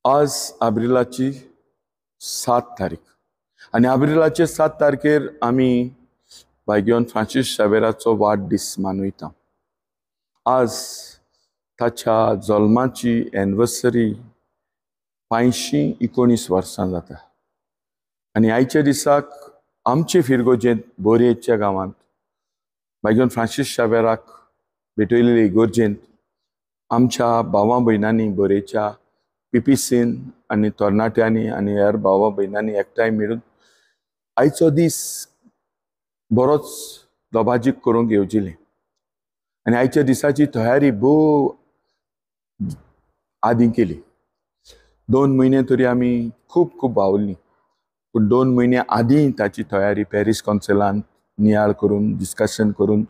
आज एप्रिलाची 7 तारीख आणि एप्रिलाचे 7 तारखेर आमी भाग्यवन फ्रांसीस शावेराचो वाडदीस मनयता। आज ताच्या जल्माची एनिवर्सरी 519 वर्सां जाता आणि आयच्या दिसाक आमचे फिरगोजेंत बोरयेच्या गांवांत भाग्यवन फ्रांसीस शावेराक भेटयलेले इगोर्जेंत आमच्या भावां भयणांनी बोरयेच्या पीपीसीन आणि तरणाट्यांनी आणि हेर भावां भयणांनी एकठांय मेळून आयचो दीस बरोच दबाजीक करूंक येवजिल्ले आणि आयच्या दिसाची तयारी भोव आदीं केली। 2 म्हयने तरी आमी खूब भावल्लीं, पूण 2 म्हयने आदीं ताची तयारी पॅरीस कौन्सिलान नियाळ करून डिस्कशन करून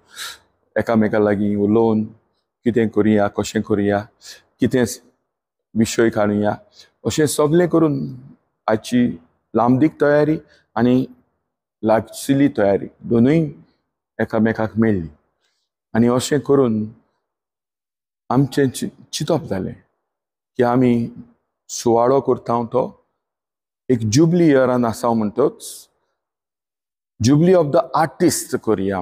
एकामेका लागीं उलोवन कितें करुया, कशें करुया, कितें विशय काडुया अशें सगळें करून आजची लांबदीक तयारी आनी लागशिल्ली तयारी दोनूय एकामेकाक मेळ्ळी आनी अशें करून आमचें चिंतप जालें की आमी सुवाळो करता तो एक जुबली इयरान आसा म्हणटच जुबली ऑफ द आर्टिस्ट करुया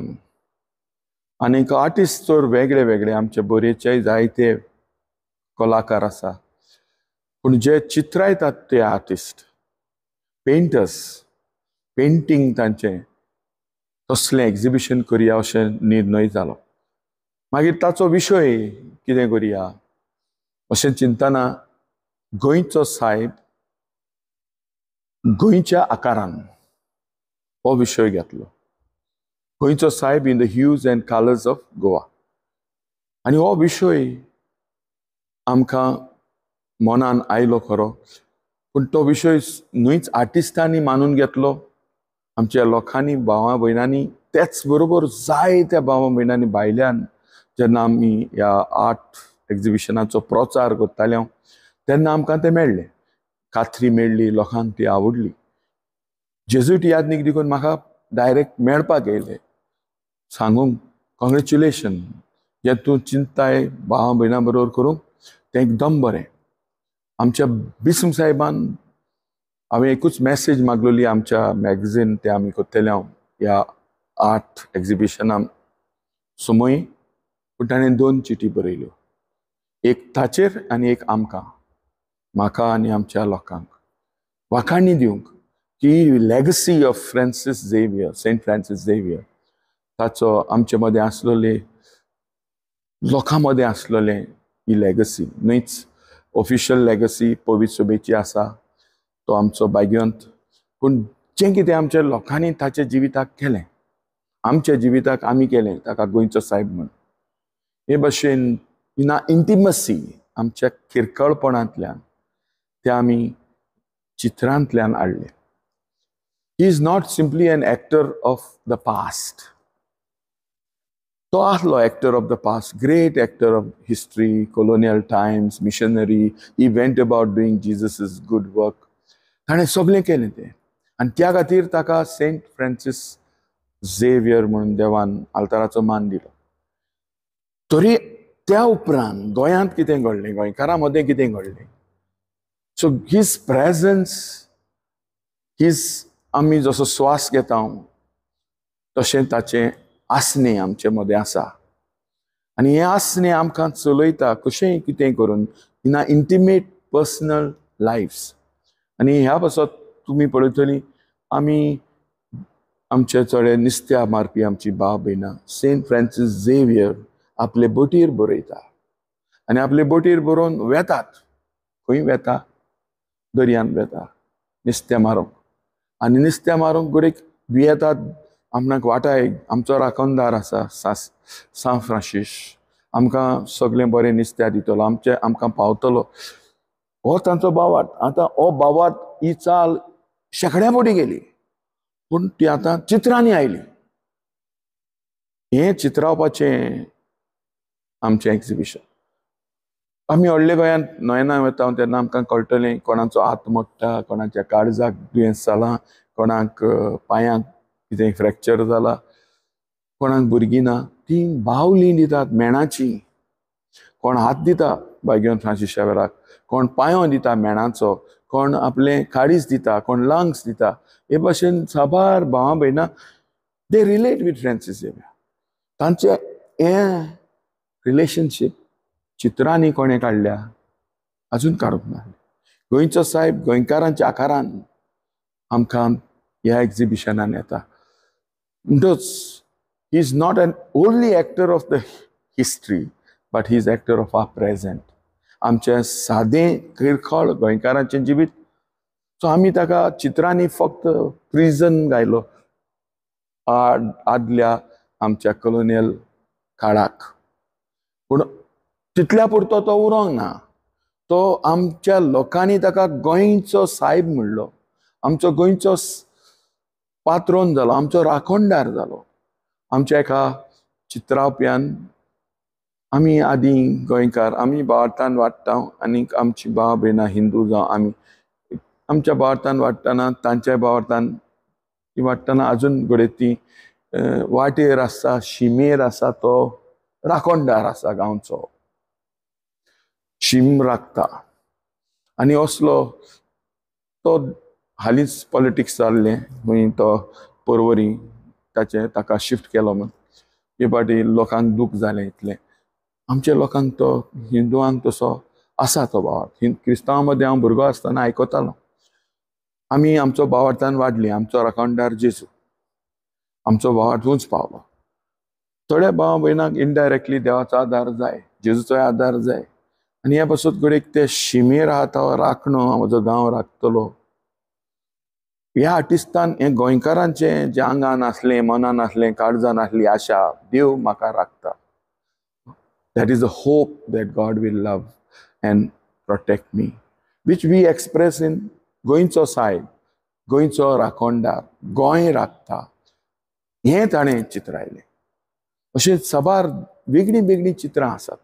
आनी आर्टिस्ट तर वेगळे वेगळे आमचे बोरयेचे जायते कलाकार आसा, पूण जे चित्रायतात ते आर्टिस्ट पेंटर्स पेंटिंग तांचें तसलें एक्झिबिशन करुया अशें निर्णय जालो। मागीर ताचो विशय कितें करुया अशें चिंतना गोंयचो सायब गोंयच्या आकारान हो विशय घेतलो, गोंयचो सायब in the huge end colours of Goa. आनी हो विशय आमकां मनान आयलो खरो, पूण तो विशय न्हूच आर्टिस्टांनी मानून घेतलो, आमच्या लोकांनी भावां भयणांनी तेच बरोबर जायत्या भावां भयणांनी भायल्यान जेन्ना आमी ह्या आर्ट एक्झिबिशनाचो प्रचार करताले तेन्ना आमकां ते मेळ्ळे, कात्री मेळ्ळी, लोकांक ती आवडली। जेजूट यादनीक देखून म्हाका डायरेक्ट मेळपाक येयले, सांगूंक कॉंग्रेच्युलेशन, जे तूं चिंतताय भावां भयणां बरोबर करूंक तें एकदम बरें। आमच्या बिस्म साहेबान हांवें एकूच मॅसेज मागलोली आमच्या मॅगझीन ते आमी करतले ह्या आर्ट एक्झिबिशनान समोय, पूण ताणें 2 चिटी बरयल्यो, एक ताचेर आनी एक आमकां, म्हाका आनी आमच्या लोकांक वाखाणणी दिवंक की legacy of Francis Xavier, saint Francis Xavier ताचो आमचे मदें आसलोले, लोकां मदें आसलोलें ही लेगसी न्हूच ऑफिशियल लेगसी पवित्र सभेची आसा तो आमचो भाग्यवंत, पूण जें कितें आमच्या लोकांनी ताच्या जिविताक केलें, आमच्या जिविताक आमी केलें ताका गोंयचो सायब म्हण, हे भाशेन इन अ इंटिमसी आमच्या किरकळपणांतल्यान ते आमी चित्रांतल्यान हाडले। He is not simply an actor of the past, तो आसलो actor of the past, great actor of history, colonial times, missionary, he went about doing Jesus's good work. ताणें सगळें केलें तें आनी त्या खातीर ताका सेंट फ्रांसीस झेवियर म्हणून देवान आल्ताराचो मान दिलो। तरी त्या उपरांत गोंयांत कितें घडलें, गोंयकारां मदें कितें घडलें, सो हीज प्रेझन्स, हीज आमी जसो स्वास घेता तशें ताचें आसणें आमचे मदें आसा आनी हें आसणें आमकां चलयता कशेंय कितें करून इन अ इंटिमेट पर्सनल लायफ्स। आनी ह्या पासत तुमी पळयतलीं आमी आमचे चडे नुस्त्या मारपी आमची भाव भयणां सेंट फ्रांसीस झेवियर आपले बोटीर बरयता आनी आपले बोटीर बरोवन वेतात, खंय वेता, दर्यान वेता नुस्तें मारूंक आनी नुस्तें मारूंक गोडेक भियेतात। आमकां वाटाय आमचो राखणदार आसा सान फ्रांसीस, आमकां सगळें बरें नुस्तें दितलो, आमकां पावतलो, हो तांचो बावाट। आतां हो बावाट ही चाल शेकड्या बोटी गेली, पूण ती आतां चित्रांनी आयली। हें चित्रावपाचें आमचें एक्झिबिशन। आमी व्हडले गोंयांत नोयना वता तेन्ना आमकां कळटलें कोणाचो हात मोडटा, कोणाच्या काळजाक दुयेंस जालां, कोणाक पांयांक कितें फ्रॅक्चर जाला, कोणाक भुरगीं ना, ती बावलीं दितात मेणाची, कोण हात दिता भाग्यवन फ्रांसीस शावेराक, कोण पांयो दिता मेणाचो, कोण आपले काळीज दिता, कोण लंग्स दिता, हे भाशेन साबार भावां भयणां they relate with Francis Xavier. तांचे हें रिलेशनशीप चित्रांनी कोणें काडल्या, अजून काडूंक ना. गोंयचो साहेब गोंयकारांच्या आकारान आमकां ह्या एक्झिबिशनान येता. म्हणटच he is not an only actor of the history, but he is actor of our present. आमचे सादें किरकोळ गोंयकारांचें जिवीत, सो आमी ताका चित्रांनी फक्त प्रिजन गायलो आदल्या आमच्या कॉलोनियल काळाक, पूण तितल्या पुरतो तो उरोंक ना. तो आमच्या लोकांनी ताका गोंयचो साहेब म्हणलो, आमचो गोंयचो पात्रोन जालो, आमचो राखणदार जालो. आमच्या एका चित्रावप्यान आमी आदीं गोंयकार, आमी भारतांत वाडटा आनी आमची भाव भयणां हिंदू जावं, आमी आमच्या भारतांत वाडटना तांच्या भारतांत वाडटना अजून घडये ती वाटेर आसा, शिमेर आसा, तो राखणदार आसा गांवचो, शीम राखता. आनी असलो तो हालींच पॉलिटिक्स जाल्लें, खंय तो पर्वरी ताका शिफ्ट केलो म्हण हे फाटी लोकांक दूख जालें इतलें. आमच्या लोकांक तो हिंदुआंक तसो आसा तो भाव. क्रिस्तांवां मदें हांव भुरगो आसतना आयकतालो. आमी आमचो भावार्थान वाडली, आमचो राखणदार जेजू, आमचो भाव थंयच पावलो. थोड्या भाव भयणांक इनडायरेक्टली देवाचो आदार जाय, जेजूचोय आदार जाय. आनी ह्या पासून घडयेक ते शिमेर आहा तो राखणो, म्हजो गांव राखतलो. ह्या आर्टिस्टान हें गोंयकारांचें जें आंगान आसलें, मनान आसलें, काळजान आसली आशा, देव म्हाका राखता. That is the hope that God will love and protect me, which we express in गोंयचो साहेब, गोंयचो राखणदार, गोंय राखता, हें ताणें चित्रायलें. अशें साबार वेगळीं वेगळीं चित्रां आसात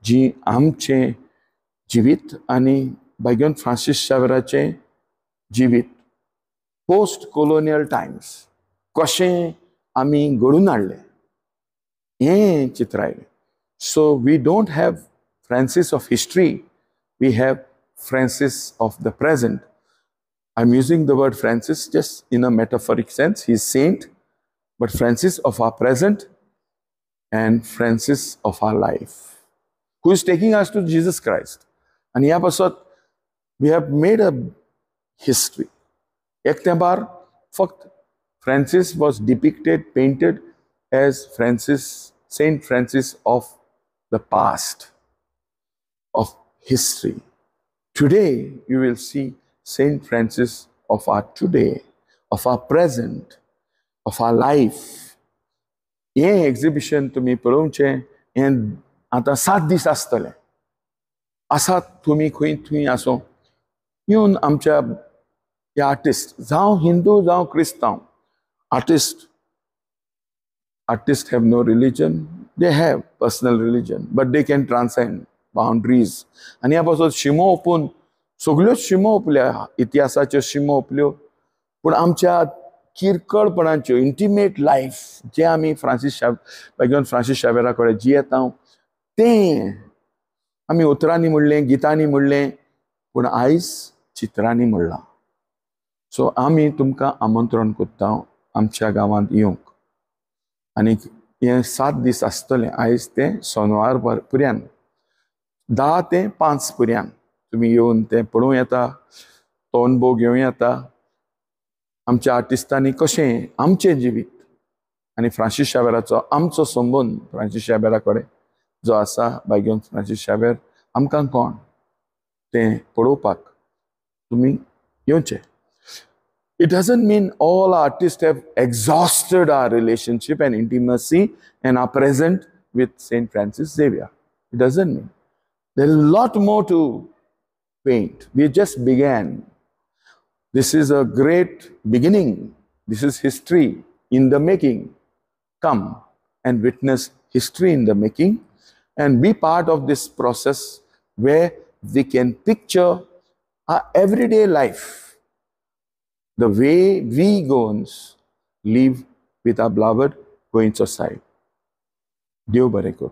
जीं आमचें जिवीत आनी भाग्यवन फ्रांसीस शावेराचें जिवीत पोस्ट कोलोनियल टायम्स कशें आमी घडून हाडलें हें चित्रायलें. So we don't have Francis of history, we have Francis of the present. I'm using the word Francis just in a metaphoric sense. He's saint, but Francis of our present and Francis of our life, who is taking us to Jesus Christ. And ह्या पासून we have made a history. एक बार फक्त Francis was depicted, painted as Francis, Saint Francis of the past, of history. Today, you will see Saint Francis of our today, of our present, of our life. हे exhibition तुम्ही पळोवचें. हें आतां 7 दीस आसतलें. आसात तुमी खंय थंय आसूं, येवन आमच्या ह्या आर्टिस्ट, जावं हिंदू जावं क्रिस्तांव, artists have no religion. They have personal religion, but they can transcend boundaries. आणि ह्या पासून शिमो ओपून सगळ्योच शिमो ओपल्या, इतिहासाच्यो शिमो ओपल्यो, पूण आमच्या किरकळपणाच्यो इंटिमेट लायफ जे आमी भाग्यवन फ्रांसीस शावेरा कडेन जियेता तें आमी उतरांनी म्हणलें, गितांनी म्हणलें, पूण आयज चित्रांनी म्हणलां. सो आमी तुमकां आमंत्रण करता आमच्या गांवांत येवंक. आनी हे 7 दीस आसतलें. आयज तें सोनवार पर्यान 10 ते 5 पर्यान तुमी येवन तें पळोवं येता, तो अनुभव घेवं येता. आमच्या आर्टिस्टांनी कशें आमचें जिवीत आनी फ्रांसीस शावेराचो आमचो संबंद फ्रांसीस शावेरा कडेन जो आसा, भाग्यवन फ्रांसीस शावेर आमकां कोण तें पळोवपाक तुमी येवचें. It doesn't mean all artists have exhausted our relationship and intimacy and are present with Saint Francis Xavier. It doesn't mean. There is a lot more to paint. We just began. This is a great beginning. This is history in the making. Come and witness history in the making and be part of this process where we can picture our everyday life, the way we Goans live with our beloved Goincho side. Dev bare karo.